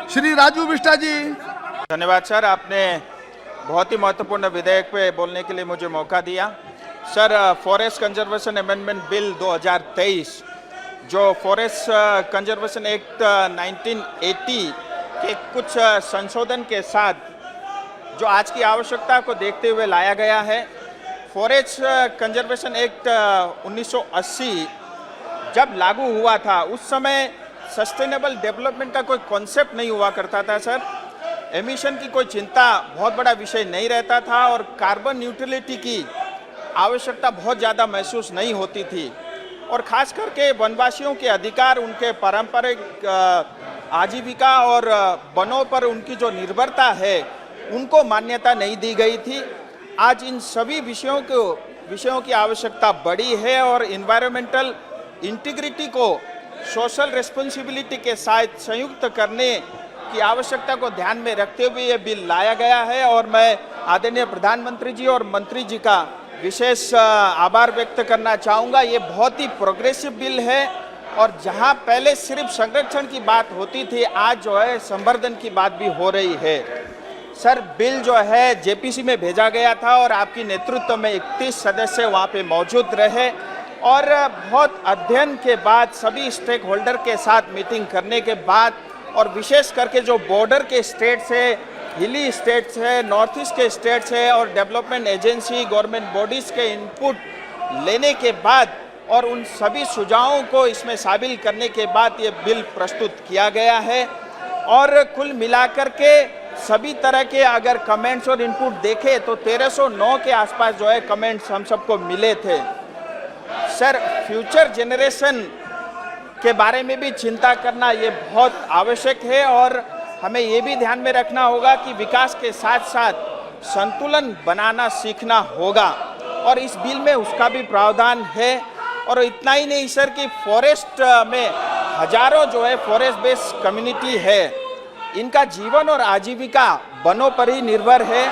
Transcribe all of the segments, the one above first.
श्री राजू बिष्टा जी। धन्यवाद सर, आपने बहुत ही महत्वपूर्ण विधेयक पे बोलने के लिए मुझे मौका दिया। Sir, forest conservation amendment bill 2023 जो फॉरेस्ट कंजर्वेशन एक्ट 1980 के कुछ संशोधन के साथ जो आज की आवश्यकता को देखते हुए लाया गया है। फॉरेस्ट कंजर्वेशन एक्ट 1980 जब लागू हुआ था उस समय सस्टेनेबल डेवलपमेंट का कोई कॉन्सेप्ट नहीं हुआ करता था सर। एमिशन की कोई चिंता बहुत बड़ा विषय नहीं रहता था और कार्बन न्यूट्रलिटी की आवश्यकता बहुत ज़्यादा महसूस नहीं होती थी। और ख़ास करके वनवासियों के अधिकार, उनके पारंपरिक आजीविका और वनों पर उनकी जो निर्भरता है उनको मान्यता नहीं दी गई थी। आज इन सभी विषयों की आवश्यकता बढ़ी है और इन्वायरमेंटल इंटीग्रिटी को सोशल रिस्पॉन्सिबिलिटी के साथ संयुक्त करने की आवश्यकता को ध्यान में रखते हुए ये बिल लाया गया है। और मैं आदरणीय प्रधानमंत्री जी और मंत्री जी का विशेष आभार व्यक्त करना चाहूँगा। ये बहुत ही प्रोग्रेसिव बिल है और जहाँ पहले सिर्फ संरक्षण की बात होती थी, आज जो है संवर्धन की बात भी हो रही है। सर, बिल जो है जेपीसी में भेजा गया था और आपकी नेतृत्व में 31 सदस्य वहाँ पे मौजूद रहे और बहुत अध्ययन के बाद, सभी स्टेक होल्डर के साथ मीटिंग करने के बाद और विशेष करके जो बॉर्डर के स्टेट्स है, हिली स्टेट्स है, नॉर्थ ईस्ट के स्टेट्स है और डेवलपमेंट एजेंसी, गवर्नमेंट बॉडीज़ के इनपुट लेने के बाद और उन सभी सुझावों को इसमें शामिल करने के बाद ये बिल प्रस्तुत किया गया है। और कुल मिलाकर के सभी तरह के अगर कमेंट्स और इनपुट देखें तो 1309 के आसपास जो है कमेंट्स हम सबको मिले थे। सर, फ्यूचर जनरेशन के बारे में भी चिंता करना ये बहुत आवश्यक है और हमें ये भी ध्यान में रखना होगा कि विकास के साथ साथ संतुलन बनाना सीखना होगा और इस बिल में उसका भी प्रावधान है। और इतना ही नहीं सर कि फॉरेस्ट में हजारों जो है फॉरेस्ट बेस्ड कम्युनिटी है, इनका जीवन और आजीविका वनों पर ही निर्भर है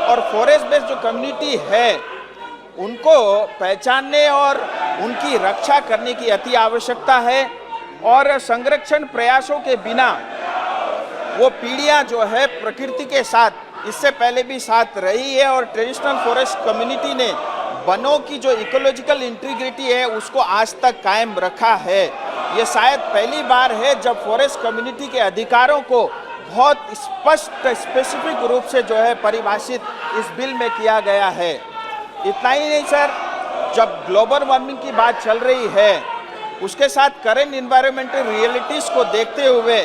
और फॉरेस्ट बेस्ड जो कम्युनिटी है उनको पहचानने और उनकी रक्षा करने की अति आवश्यकता है। और संरक्षण प्रयासों के बिना वो पीढ़ियां जो है प्रकृति के साथ इससे पहले भी साथ रही है और ट्रेडिशनल फॉरेस्ट कम्युनिटी ने वनों की जो इकोलॉजिकल इंटीग्रिटी है उसको आज तक कायम रखा है। ये शायद पहली बार है जब फॉरेस्ट कम्युनिटी के अधिकारों को बहुत स्पष्ट स्पेसिफिक रूप से जो है परिभाषित इस बिल में किया गया है। इतना ही नहीं सर, जब ग्लोबल वार्मिंग की बात चल रही है उसके साथ करेंट इन्वायरमेंटल रियलिटीज़ को देखते हुए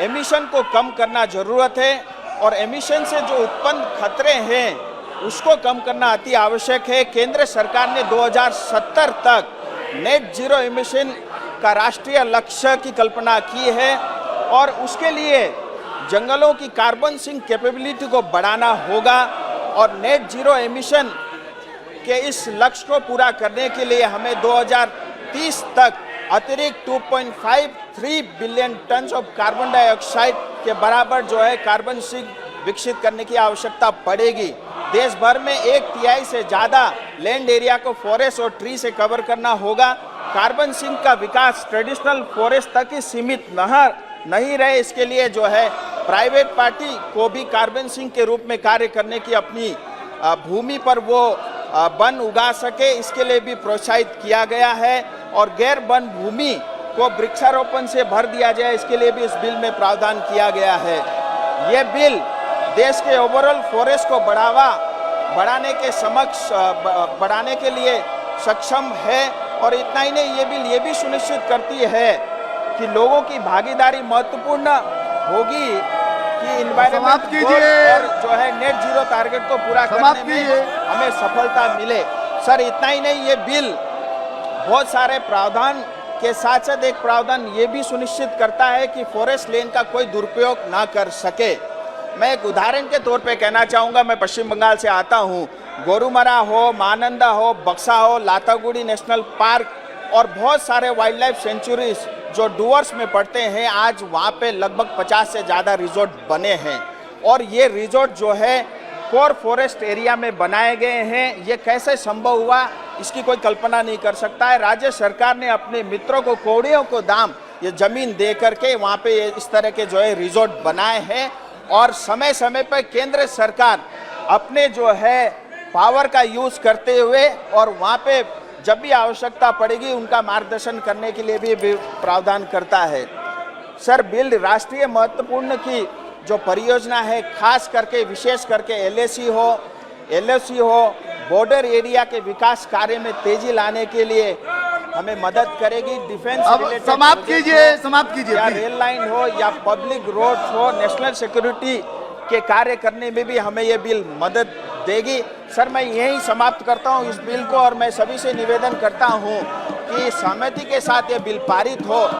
एमिशन को कम करना ज़रूरत है और एमिशन से जो उत्पन्न खतरे हैं उसको कम करना अति आवश्यक है। केंद्र सरकार ने 2070 तक नेट जीरो एमिशन का राष्ट्रीय लक्ष्य की कल्पना की है और उसके लिए जंगलों की कार्बन सिंक कैपेबिलिटी को बढ़ाना होगा और नेट जीरो एमिशन के इस लक्ष्य को पूरा करने के लिए हमें 2030 तक अतिरिक्त 2.53 billion ton of carbon dioxide के बराबर जो है कार्बन सिंक विकसित करने की आवश्यकता पड़ेगी। देश भर में 1/3 से ज़्यादा लैंड एरिया को फॉरेस्ट और ट्री से कवर करना होगा। कार्बन सिंक का विकास ट्रेडिशनल फॉरेस्ट तक ही सीमित नहीं रहे, इसके लिए जो है प्राइवेट पार्टी को भी कार्बन सिंक के रूप में कार्य करने की अपनी भूमि पर वो वन उगा सके, इसके लिए भी प्रोत्साहित किया गया है और गैर वन भूमि को वृक्षारोपण से भर दिया जाए, इसके लिए भी इस बिल में प्रावधान किया गया है। ये बिल देश के ओवरऑल फॉरेस्ट को बढ़ाने के लिए सक्षम है और इतना ही नहीं, ये बिल ये भी सुनिश्चित करती है कि लोगों की भागीदारी महत्वपूर्ण होगी कि इन्वायरमेंट और जो है नेट जीरो टारगेट को पूरा करने में हमें सफलता मिले। सर, इतना ही नहीं, ये बिल बहुत सारे प्रावधान के साथ साथ एक प्रावधान ये भी सुनिश्चित करता है कि फॉरेस्ट लैंड का कोई दुरुपयोग ना कर सके। मैं एक उदाहरण के तौर पे कहना चाहूँगा, मैं पश्चिम बंगाल से आता हूँ। गोरुमरा हो, मानंदा हो, बक्सा हो, लातागुड़ी नेशनल पार्क और बहुत सारे वाइल्ड लाइफ सेंचुरीज जो डुवर्स में पड़ते हैं, आज वहाँ पे लगभग 50 से ज़्यादा रिजॉर्ट बने हैं और ये रिजॉर्ट जो है कोर फॉरेस्ट एरिया में बनाए गए हैं। ये कैसे संभव हुआ इसकी कोई कल्पना नहीं कर सकता है। राज्य सरकार ने अपने मित्रों को, कौड़ियों को दाम ये ज़मीन दे करके वहाँ पे इस तरह के जो है रिजॉर्ट बनाए हैं और समय समय पर केंद्र सरकार अपने जो है पावर का यूज़ करते हुए और वहाँ पे जब भी आवश्यकता पड़ेगी उनका मार्गदर्शन करने के लिए भी प्रावधान करता है। सर, बिल राष्ट्रीय महत्वपूर्ण की जो परियोजना है, खास करके विशेष करके एलओसी हो, बॉर्डर एरिया के विकास कार्य में तेजी लाने के लिए हमें मदद करेगी। डिफेंस रिलेटेड समाप्त कीजिए या रेल लाइन हो या पब्लिक रोड हो, नेशनल सिक्योरिटी के कार्य करने में भी हमें ये बिल मदद देगी। सर, मैं यही समाप्त करता हूँ इस बिल को और मैं सभी से निवेदन करता हूँ कि सहमति के साथ ये बिल पारित हो